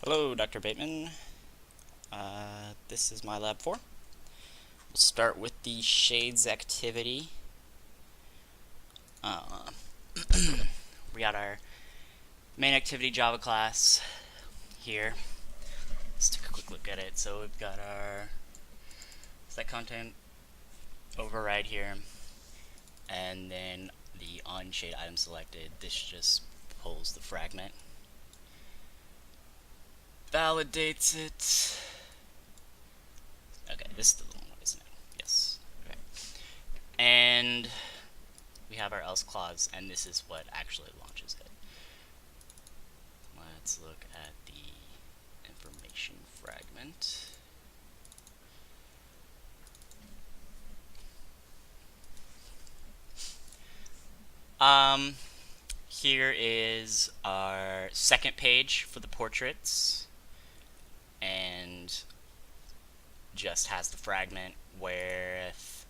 Hello, Dr. Bateman. This is my lab 4. We'll start with the shades activity. We got our main activity Java class here. Let's take a quick look at it. So we've got our set content override here, and then the on-shade item selected. This just pulls the fragment, validates it. Okay, this is the one, isn't it? Yes. Okay. And we have our else clause, and this is what actually launches it. Let's look at the information fragment. Here is our second page for the portraits, and just has the fragment with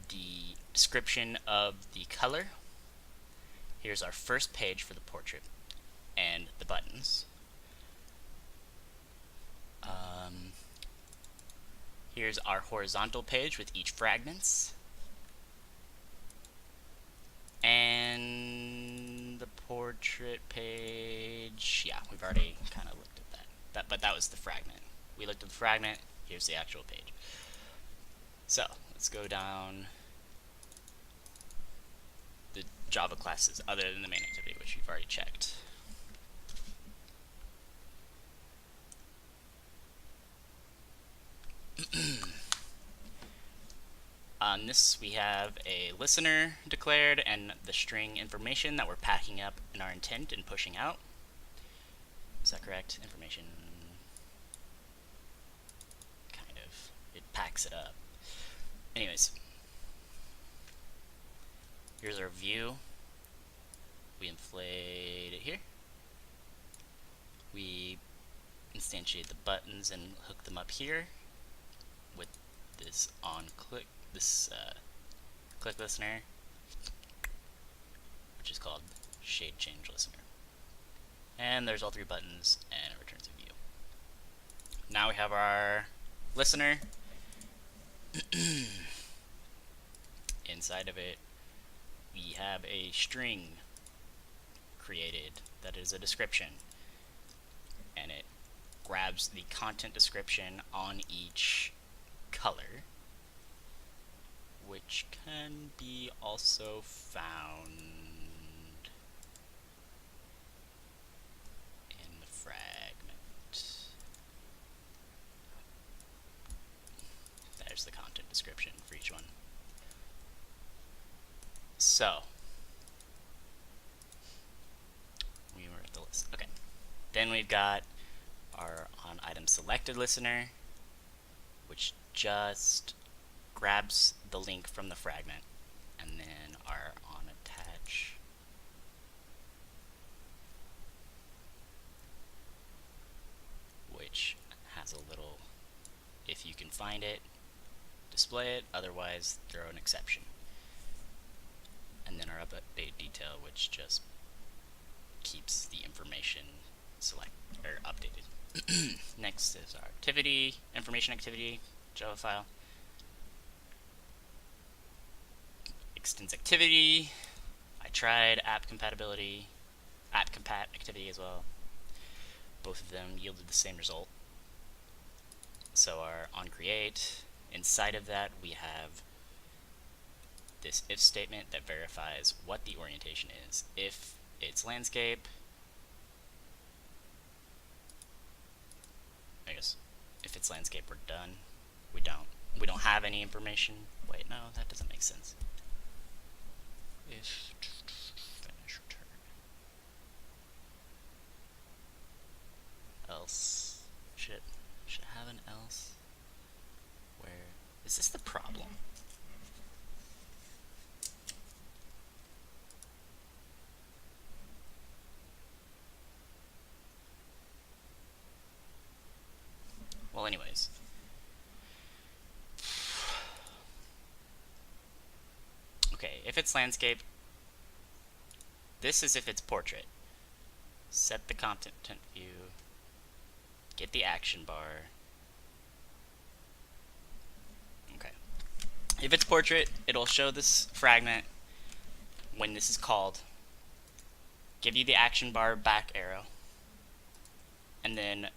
the description of the color. Here's our first page for the portrait and the buttons. Here's our horizontal page with each fragments. And the portrait page, yeah, we've already kind of looked at that. But that was the fragment. We looked at the fragment, here's the actual page. So, let's go down the Java classes other than the main activity, which we've already checked. On this, we have a listener declared and the string information that we're packing up in our intent and pushing out. Is that correct? Information, kind of, it packs it up. Anyways, here's our view. We inflate it here. We instantiate the buttons and hook them up here with this on-click, this click listener, which is called shade change listener. And there's all three buttons, and it returns a view. Now we have our listener. Inside of it, we have a string created that is a description, and it grabs the content description on each color, which can be also found in the fragment. There's the content description for each one. So, we were at the list. Okay. Then we've got our on item selected listener, which just grabs the link from the fragment, and then our on attach, which has a little, if you can find it, display it, otherwise throw an exception. And then our update detail, which just keeps the information updated. Next is our activity, information activity, Java file. Extends activity. I tried app compatibility, app compat activity as well. Both of them yielded the same result. So our on create, inside of that we have this if statement that verifies what the orientation is. If it's landscape, I guess if it's landscape we're done. We don't have any information. Wait, no, that doesn't make sense. If finish return. Else should have an else. Where is this the problem? Well, anyways. Okay, if it's landscape, this is if it's portrait. Set the content view get the action bar. Okay. If it's portrait, it'll show this fragment when this is called, give you the action bar back arrow, and then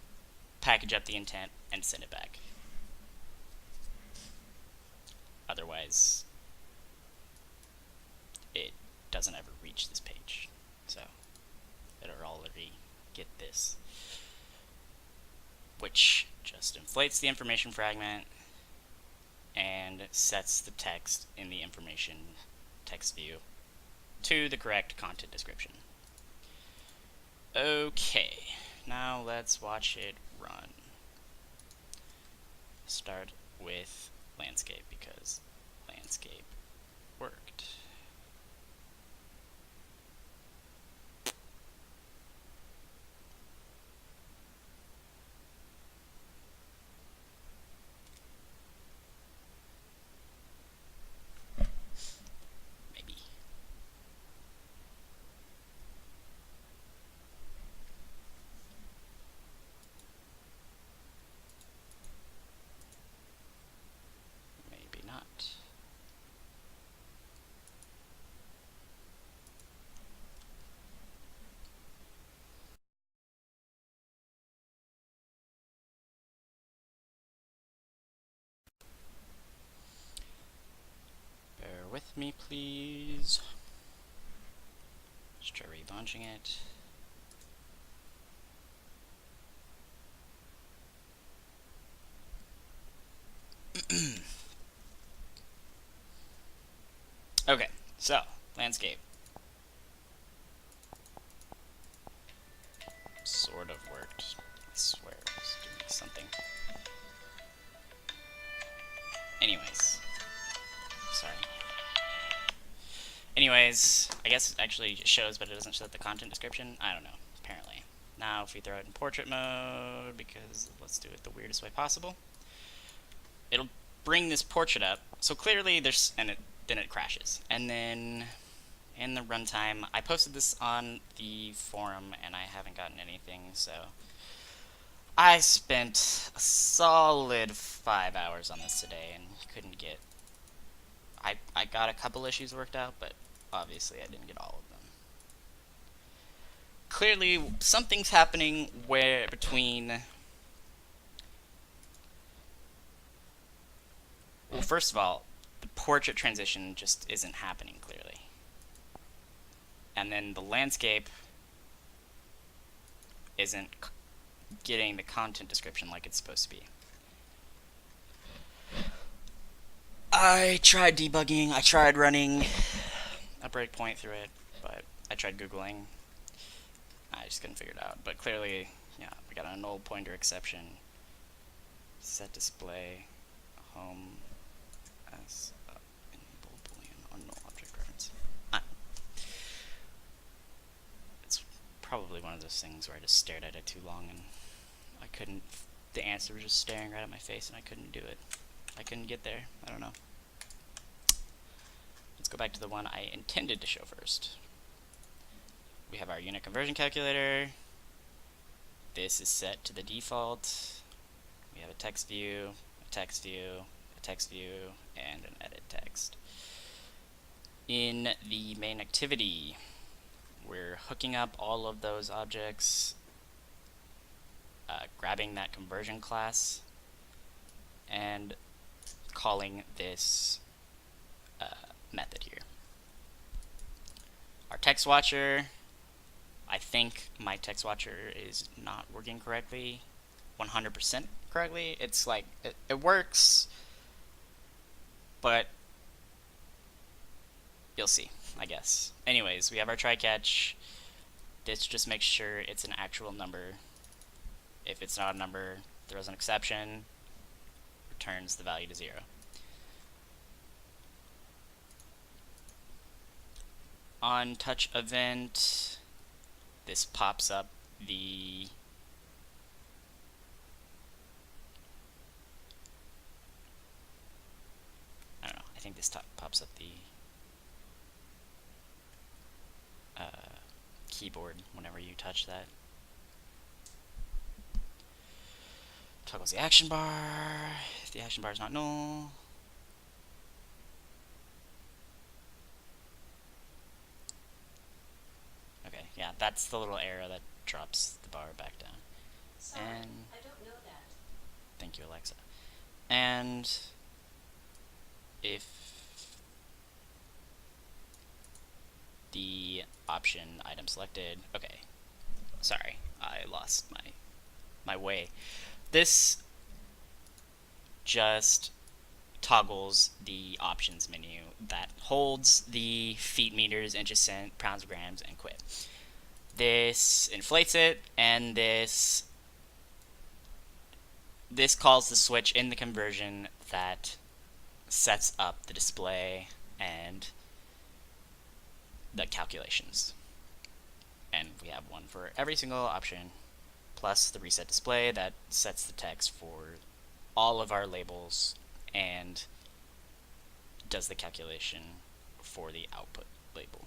package up the intent and send it back. Otherwise, it doesn't ever reach this page. So it'll already get this, which just inflates the information fragment and sets the text in the information text view to the correct content description. Okay, now let's watch it run. Start with landscape because landscape worked. Maybe. Maybe not. Bear with me, please. Just try relaunching it. Okay, so landscape sort of worked. I swear it was doing something. Anyways, sorry. Anyways, I guess it actually shows, but it doesn't show the content description. I don't know, apparently. Now, if we throw it in portrait mode, because let's do it the weirdest way possible, it'll bring this portrait up. So clearly there's, and then it crashes. And then in the runtime, I posted this on the forum and I haven't gotten anything, so I spent a solid 5 hours on this today and couldn't get, I got a couple issues worked out, but obviously I didn't get all of them. Clearly something's happening where between, well, first of all, the portrait transition just isn't happening clearly. And then the landscape isn't getting the content description like it's supposed to be. I tried debugging, I tried running a breakpoint through it, but I tried Googling. I just couldn't figure it out. But clearly, yeah, we got a null pointer exception. Set display home as enable boolean on null object reference. It's probably one of those things where I just stared at it too long and I couldn't, the answer was just staring right at my face and I couldn't do it. I couldn't get there. I don't know. Let's go back to the one I intended to show first. We have our unit conversion calculator. This is set to the default. We have a text view, a text view, a text view, and an edit text. In the main activity, we're hooking up all of those objects, grabbing that conversion class, and calling this method here. Our text watcher, I think my text watcher is not working correctly, 100% correctly. It's like, it works, but you'll see, I guess. Anyways, we have our try catch. This just makes sure it's an actual number. If it's not a number, throws an exception, returns the value to 0. On touch event, this pops up the I don't know, I think this pops up the keyboard whenever you touch that. Toggles the action bar if the action bar is not null. Okay, yeah, that's the little arrow that drops the bar back down. Sorry, And I don't know that. thank you, Alexa. And if the option item selected, okay, sorry, I lost my way. This just toggles the options menu that holds the feet, meters, inches, cent, pounds, grams, and quit. This inflates it, and this calls the switch in the conversion that sets up the display and the calculations. And we have one for every single option, plus the reset display that sets the text for all of our labels and does the calculation for the output label.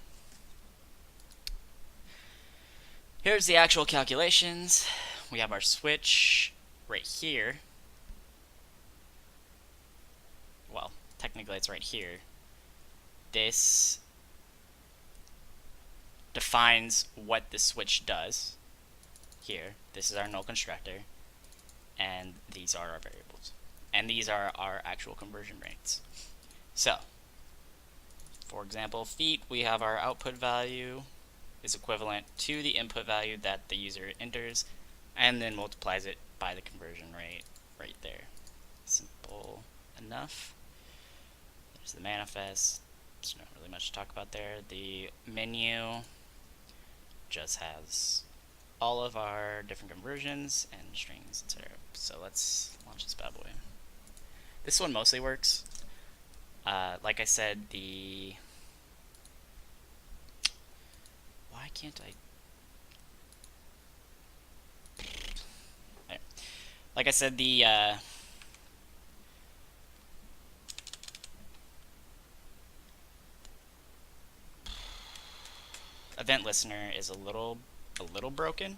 Here's the actual calculations. We have our switch right here. Well, technically it's right here. This defines what the switch does. Here, this is our null constructor, and these are our variables. And these are our actual conversion rates. So, for example, feet, we have our output value is equivalent to the input value that the user enters, and then multiplies it by the conversion rate right there. Simple enough. There's the manifest. There's not really much to talk about there. The menu just has all of our different conversions and strings, etc. So let's launch this bad boy. This one mostly works. Like I said, why can't I? There. Like I said, the event listener is a little broken.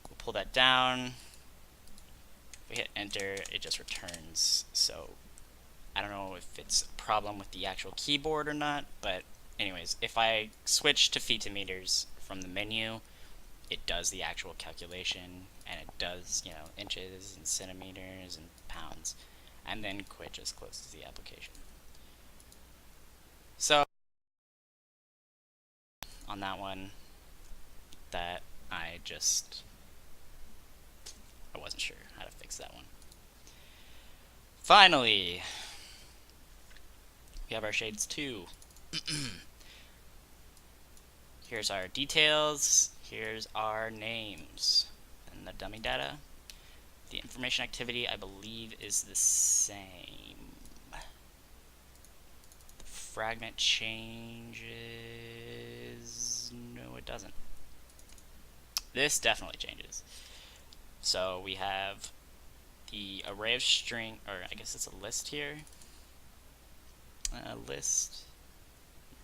We'll pull that down. If we hit enter, it just returns. So I don't know if it's a problem with the actual keyboard or not, but anyways, if I switch to feet to meters from the menu, it does the actual calculation, and it does, you know, inches and centimeters and pounds, and then quit just closes the application. So on that one, that I wasn't sure how to fix that one. Finally, we have our shades too. Here's our details, here's our names, and the dummy data. The information activity, I believe, is the same. The fragment changes. No, it doesn't. This definitely changes. So we have the array of string, or I guess it's a list here. List.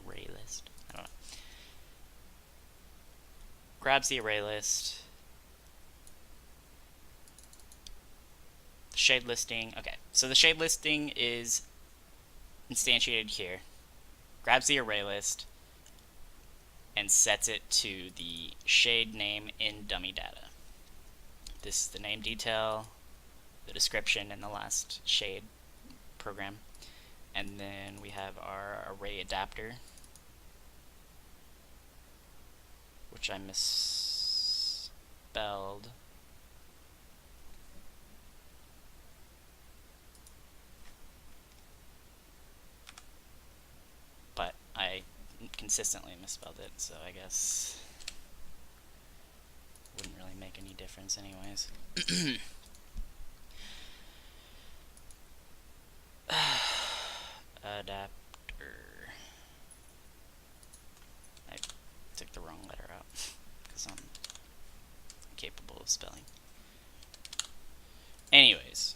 Array list. I don't know. Grabs the array list. The shade listing. Okay, so the shade listing is instantiated here. Grabs the array list and sets it to the shade name in dummy data. This is the name detail, the description, and the last shade program. And then we have our array adapter, which I misspelled. But I consistently misspelled it, so I guess wouldn't really make any difference anyways. Adapter. I took the wrong letter out because I'm capable of spelling. Anyways,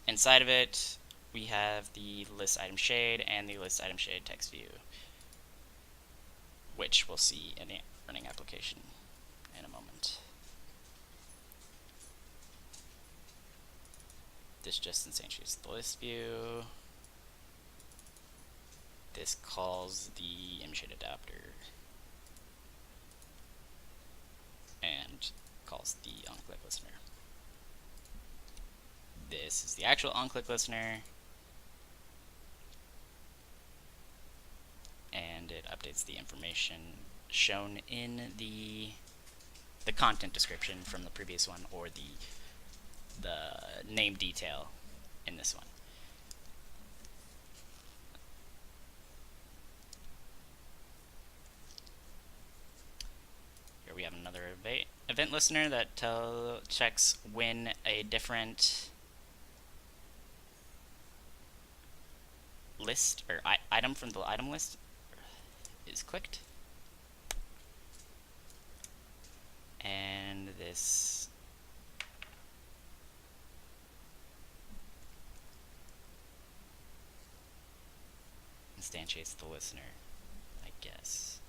inside of it, we have the list item shade and the list item shade text view, which we'll see in a running application in a moment. This just instantiates the list view. This calls the image adapter and calls the onClick listener. This is the actual onClick listener, and it updates the information shown in the content description from the previous one, or the name detail in this one. Here we have another event listener that checks when a different list or item from the item list is clicked. And this instantiates the listener, I guess.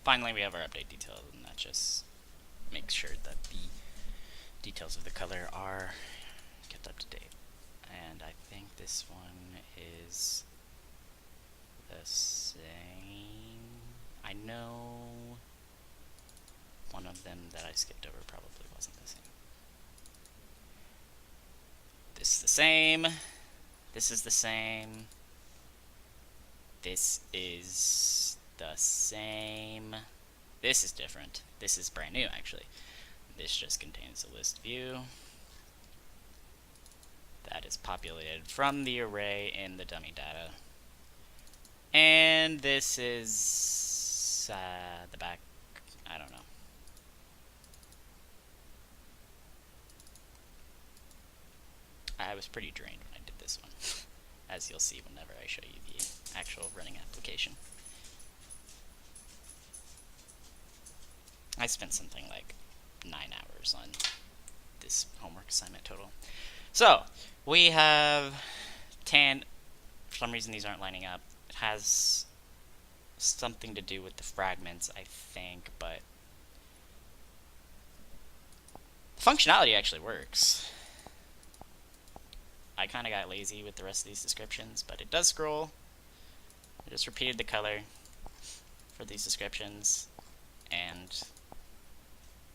Finally, we have our update detail, and that just makes sure that the details of the color are kept up to date. And I think this one is the same. I know one of them that I skipped over probably wasn't the same. This is the same. This is the same. This is the same. This is different. This is brand new, actually. This just contains a list view that is populated from the array in the dummy data. And this is the back. I don't know. I was pretty drained when I did this one, as you'll see whenever I show you the actual running application. I spent something like 9 hours on this homework assignment total. So, we have tan. For some reason these aren't lining up. It has something to do with the fragments, I think, but the functionality actually works. I kind of got lazy with the rest of these descriptions, but it does scroll. I just repeated the color for these descriptions, and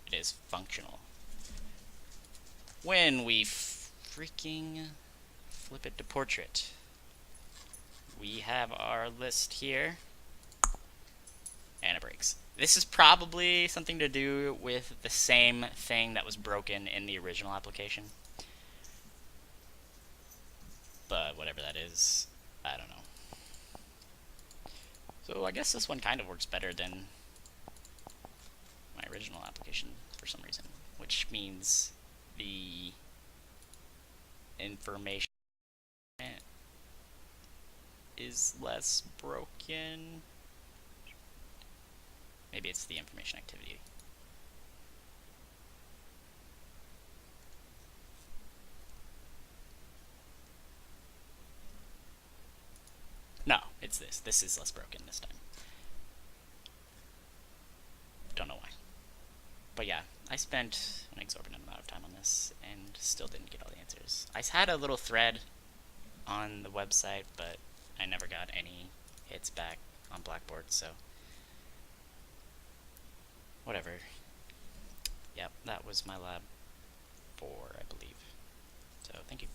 it is functional. When we freaking flip it to portrait, we have our list here, and it breaks. This is probably something to do with the same thing that was broken in the original application. But whatever that is, I don't know. So I guess this one kind of works better than my original application for some reason, which means the information is less broken. Maybe it's the information activity. No, it's this. This is less broken this time. Don't know why. But yeah, I spent an exorbitant amount of time on this and still didn't get all the answers. I had a little thread on the website, but I never got any hits back on Blackboard, so whatever. Yep, that was my lab 4, I believe. So thank you.